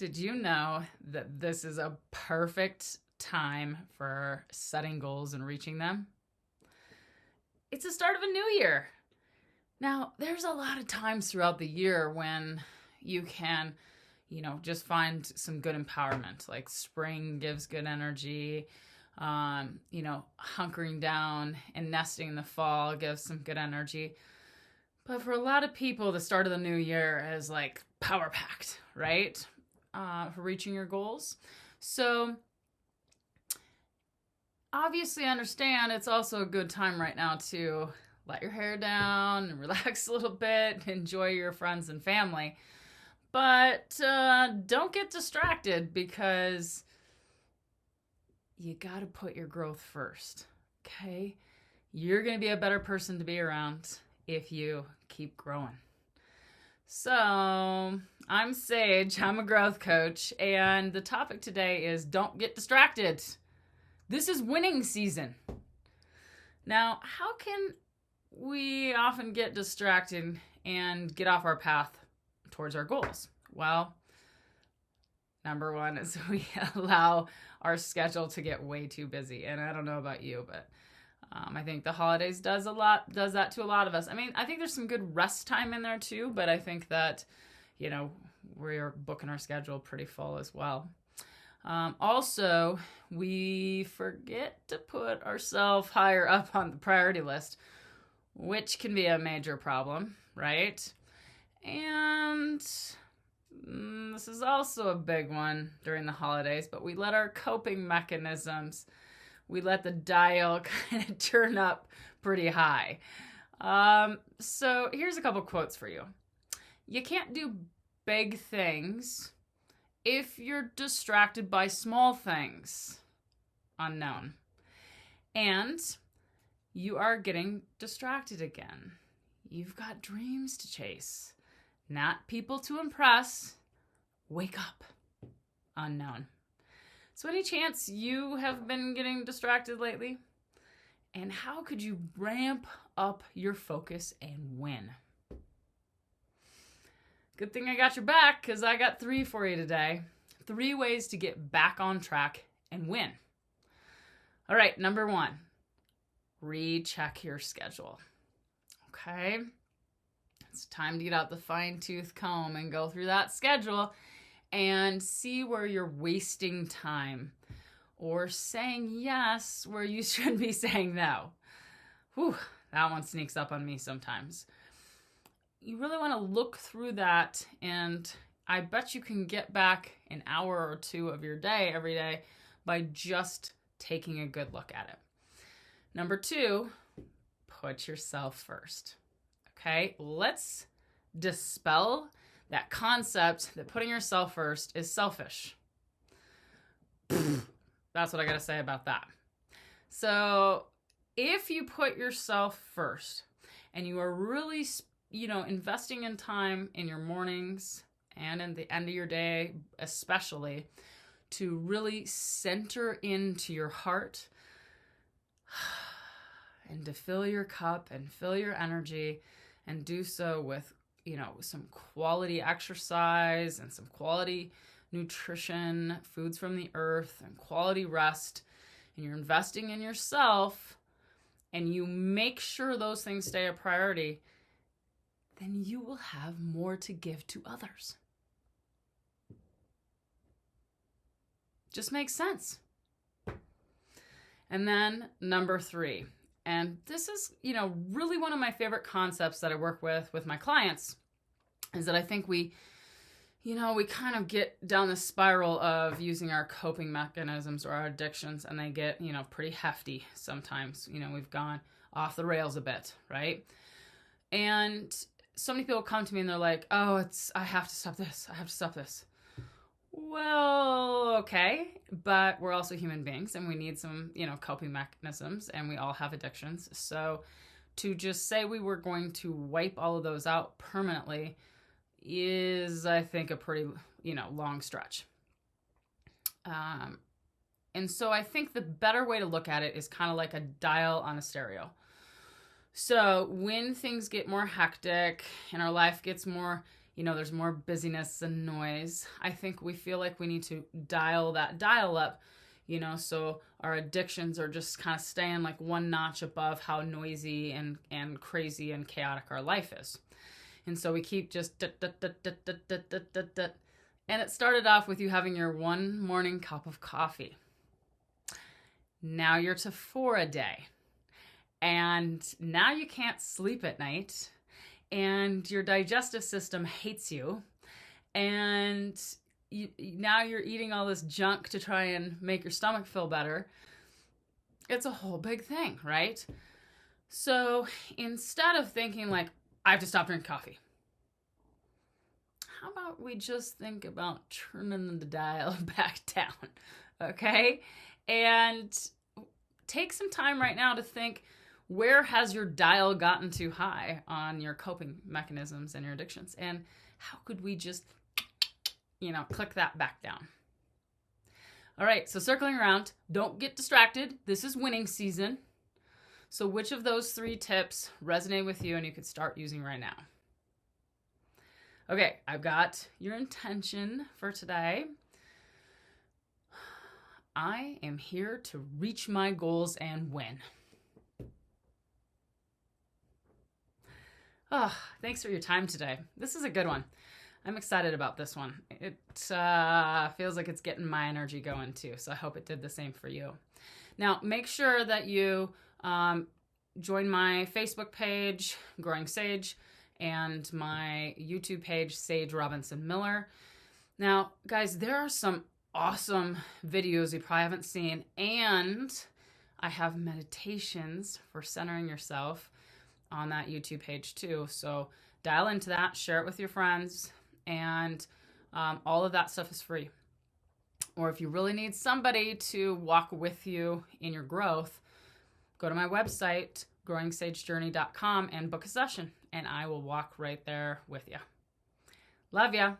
Did you know that this is a perfect time for setting goals and reaching them? It's the start of a new year. Now, there's a lot of times throughout the year when you can, just find some good empowerment. Like spring gives good energy. Hunkering down and nesting in the fall gives some good energy. But for a lot of people, the start of the new year is like power packed, right? For reaching your goals. So obviously understand it's also a good time right now to let your hair down and relax a little bit, enjoy your friends and family. But don't get distracted because you got to put your growth first, okay? You're going to be a better person to be around if you keep growing. So, I'm Sage, I'm a growth coach, and the topic today is don't get distracted. This is winning season. Now, how can we often get distracted and get off our path towards our goals? Well, number one is we allow our schedule to get way too busy. And I don't know about you, but I think the holidays does that to a lot of us. I mean, I think there's some good rest time in there too, but I think that, we're booking our schedule pretty full as well. Also, we forget to put ourselves higher up on the priority list, which can be a major problem, right? And this is also a big one during the holidays, but we let our coping mechanisms, we let the dial kind of turn up pretty high. So here's a couple quotes for you. You can't do big things if you're distracted by small things. Unknown. And you are getting distracted again. You've got dreams to chase, not people to impress. Wake up. Unknown. So any chance you have been getting distracted lately? And how could you ramp up your focus and win? Good thing I got your back, because I got 3 for you today. 3 ways to get back on track and win. All right, number 1, recheck your schedule. Okay? It's time to get out the fine-tooth comb and go through that schedule and see where you're wasting time or saying yes where you should be saying no. Whew, that one sneaks up on me sometimes. You really want to look through that, and I bet you can get back an hour or 2 of your day every day by just taking a good look at it. Number 2, put yourself first. Okay, let's dispel that concept that putting yourself first is selfish. That's what I got to say about that. So if you put yourself first and you are really, investing in time in your mornings and in the end of your day, especially to really center into your heart and to fill your cup and fill your energy and do so with, some quality exercise and some quality nutrition, foods from the earth, and quality rest, and you're investing in yourself, and you make sure those things stay a priority, then you will have more to give to others. Just makes sense. And then number 3, and this is, really one of my favorite concepts that I work with my clients, is that I think we kind of get down the spiral of using our coping mechanisms or our addictions, and they get, pretty hefty sometimes. We've gone off the rails a bit, right? And so many people come to me and they're like, oh, I have to stop this. I have to stop this. Well, okay, but we're also human beings and we need some, coping mechanisms, and we all have addictions. So to just say we were going to wipe all of those out permanently is, I think, a pretty, long stretch. And so I think the better way to look at it is kind of like a dial on a stereo. So when things get more hectic and our life gets more, there's more busyness and noise. I think we feel like we need to dial that dial up, so our addictions are just kind of staying like one notch above how noisy and crazy and chaotic our life is. And so we keep just and it started off with you having your one morning cup of coffee. Now you're to 4 a day. And now you can't sleep at night. And your digestive system hates you. And now you're eating all this junk to try and make your stomach feel better. It's a whole big thing, right? So instead of thinking like, I have to stop drinking coffee, how about we just think about turning the dial back down, okay? And take some time right now to think, where has your dial gotten too high on your coping mechanisms and your addictions? And how could we just, click that back down? All right, so circling around, don't get distracted. This is winning season. So which of those 3 tips resonate with you and you could start using right now? Okay, I've got your intention for today. I am here to reach my goals and win. Oh, thanks for your time today. This is a good one. I'm excited about this one. It feels like it's getting my energy going too, so I hope it did the same for you. Now, make sure that you join my Facebook page, Growing Sage, and my YouTube page, Sage Robinson Miller. Now, guys, there are some awesome videos you probably haven't seen, and I have meditations for centering yourself on that YouTube page too. So dial into that, share it with your friends, and all of that stuff is free. Or if you really need somebody to walk with you in your growth, go to my website, growingsagejourney.com, and book a session, and I will walk right there with you. Love ya.